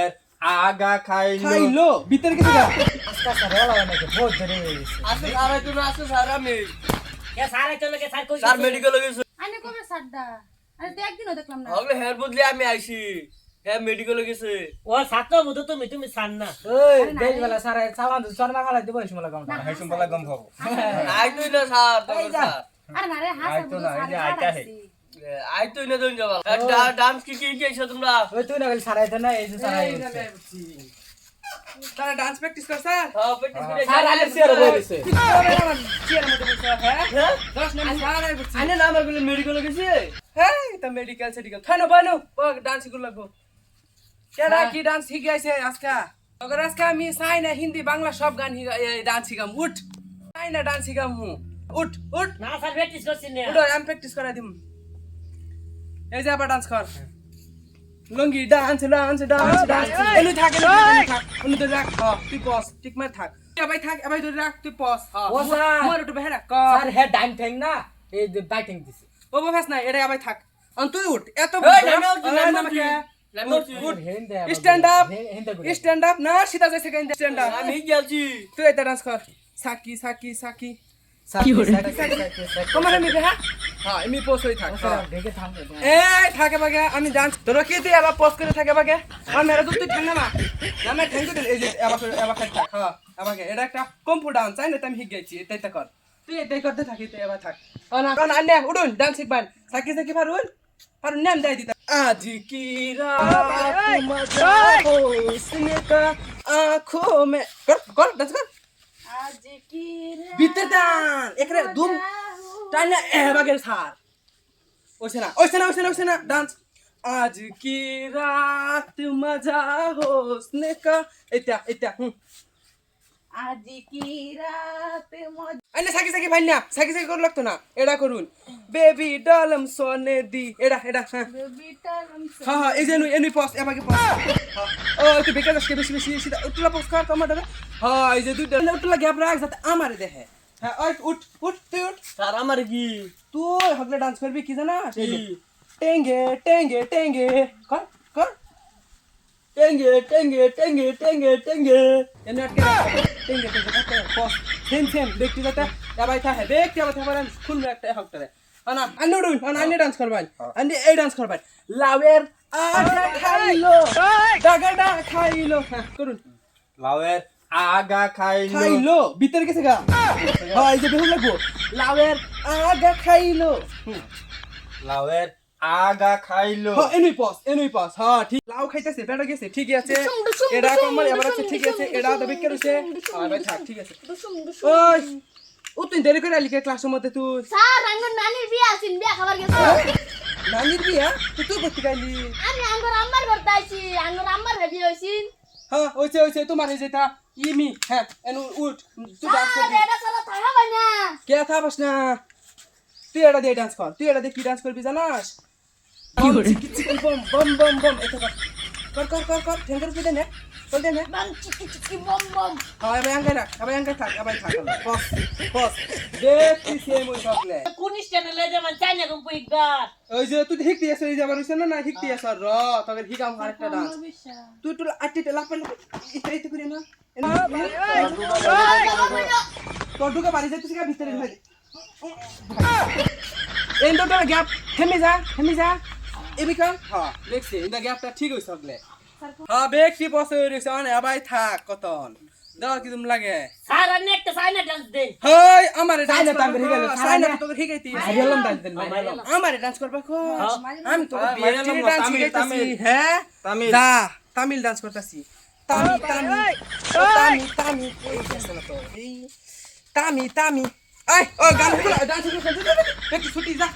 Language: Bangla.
এর আগা খাইলো ভিতরে কিছু গা আজকে সারা লাগা নাকি বহুত দেরি হয়ে গেছে আছে সারা তো আছে সারা আমি কে সারা চলে কে সার কই স্যার মেডিকেল গেছে আনে কবে সাড্ডা আরে তো একদিনও দেখলাম না হবে হেয়ার বদলে আমি আইছি হ্যাঁ মেডিকেল গেছে ও ছাত্র বুঝো তুমি সান না ওই দেশ বেলা সারা চালান চরমা খালাই দিব এই সময় কামটা হেসুম বলা গম খাবো আই তুই না স্যার এই যা। আরে না রে হাসা আইতো বুঝো না, এই যে আইতা হে। আই তুই না দন যাবা ডান্স কি কি তোমরা ওই তুই না গেল সারাইতে না এই যে সারাই তারা ডান্স প্র্যাকটিস করছে হ্যাঁ প্র্যাকটিস করে আর আলে সিয়ার বইছে আইনে না আমার গুলো মেডিকেল গেছে হ্যাঁ তা মেডিকেল সেডিকেল খানো বানো ডান্স শিখুন লাগবো কেডা কি ডান্স শিখে আইছে আজকে অগর আজকে আমি চাই না হিন্দি বাংলা সব গান ডান্স শিখাম উঠ চাই না ডান্স শিখাম উঠ উঠ না স্যার প্র্যাকটিস করছিস না উঠ আমি প্র্যাকটিস করাই দিম এই যে আবার ডান্স কর লঙ্গি ডান্স ডান্স ডান্স ডান্স এনু থাক এনু তো রাখ তুই পস ঠিক মার থাক এবাই থাক এবাই ধরে রাখ তুই পস ও স্যার মোর একটু বেহরা ক স্যার হে ডাইম ঠ্যাং না এই যে বাইটিং দিছে ও বাস না এটা আবাই থাক তুই উঠ এত স্ট্যান্ড আপ স্ট্যান্ড আপ না সিধা যাইছে কেন স্ট্যান্ড আপ আমি গেছি তুই এটা ডান্স কর সাকি সাকি সাকি কি হরে তোমার আমি বেহা হ্যাঁ আমি পোস্ট হই থাক দেখে থামবে এই থাকে বাগে আমি ডান্স তোর কি তুই আবার পোস্ট করে থাকে বাগে আর মেরা তো তুই ঠান্ডা না না আমি ঠ্যাঙ্ক দিল এই যে আবার থাক হ্যাঁ আমাকে এটা একটা কম্পু ডান্স চাই না আমি শিখ গেছি এটাই কর তুই এটাই করতে থাকি তুই এবার থাক না আনে উড়ুন ডান্স শিখবান সাকি সাকি পারুন পারুন নাম দেই দিতা आज की रात मजा हुस्न का आंखों में कर डांस कर আজ কি রে भीतर टान एकरे धूम टान ए बागे सार ओसे ना डांस आज की रात मजा हुस्न का इत्या আজ কি রাত মজ আইনা সাকি সাকি ভাইনা সাকি সাকি কর লাগতো না এডা করুন বেবি ডলম সোনে দি এডা হ্যাঁ বিটালম হ্যাঁ এই যে এনুই পস এবাকে পস ও তুই বেকার আজকে বেশি সিধা উঠলা পস কর তোমার দাদা হ্যাঁ এই যে দুইটা উঠলা গ্যাপ রাখ যাতে আমারে দেখে হ্যাঁ ওই উঠ তুই উঠ স্যার আমার কি তুই হগলে ডান্স করবি কি জানাস টেঙ্গে টেঙ্গে টেঙ্গে কর টেঙ্গে এনে আটকে টেঙ্গে পস সেম দেখতে যাতে এবাই থাকে দেখতে আবার থাকবেন খুলবে একটা হকটারে আনা আন্নুডুন আন্নে ডান্স করবেন আন্নে এই ডান্স করবেন লাউয়ের আগা খাইলো ডাগাডা খাইলো হ্যাঁ করুন লাউয়ের আগা খাইলো ভিতরে গেছে গা হ্যাঁ এই যে বেহুল লাগবো লাউয়ের আগা খাইলো লাউয়ের আগা খাইলো হ্যাঁ এনুই পস হ্যাঁ ঠিক লাউ খাইতেছে বেটা গেছে ঠিক আছে এডা কমার এবার আছে ঠিক আছে এডা তো বিক্রি হইছে আর ভাই থাক ঠিক আছে ওই ও তুই দেরি করে আলি কে ক্লাসের মধ্যে তুই স্যার আঙ্গুর নানির বিয়া আছেন বিয়া খাবার গেছে নানির বিয়া তুই করতে গাইলি আমি আঙ্গুর আম্মার করতে আইছি আঙ্গুর আম্মার হেবি হইছিন হ্যাঁ হইছে তোমার এই যেটা ইমি হ্যাঁ এনু উঠ তুই ডান্স স্যার করবি এটা সারা থাকা হয় না কে থাকস না তুই এটা দিয়ে ডান্স কর তুই এটা দিয়ে কি ডান্স করবি জানাস কি করে বম এটা কর ঠেঙ্গার পিটে নে বল দে নে বাং চিকি চিকি বম বম আবার আঙ্গাই থাক পস দেখ তুই সেম ওই সকলে কোন চ্যানেলে যেমন চাইনা কম্পু একবার ওই যে তুই হিকতি আছে এই যে আবার হইছে না হিকতি আছে র তবে হিকাম আরেকটা ডান্স তুই তো আটটি লাপেন ইতে করে না তোর ঢুকে বাড়ি যাইতেছিস কা ভিতরে ঢুকে এই তো তোর গ্যাপ থেমে যা এবিকা হ্যাঁ দেখছি এই গ্যাপটা ঠিক হইছে সকলে হ্যাঁ বেশি বসে রইছে অনে আবাই থাক কতন দাও কি তুমি লাগে স্যার আনে একটা চাইনা ডান্স দেন হেই আমারে ডান্স সাইনা তাঙ্গ হিগাইল, সাইনা তোকে হিগাইতি মাইরালাম ডান্স দেন মাইরালাম আমারে ডান্স করবা কো আমি তো মাইরালাম না, ডান্স তামিল, শিখাইতাছি তামিল। হ্যাঁ তামিল। যা তামিল ডান্স করতাছি তামি এই গেছে না তো এই তামি আই ও গান গুলো ডান্স করতে একটু ছুটি যা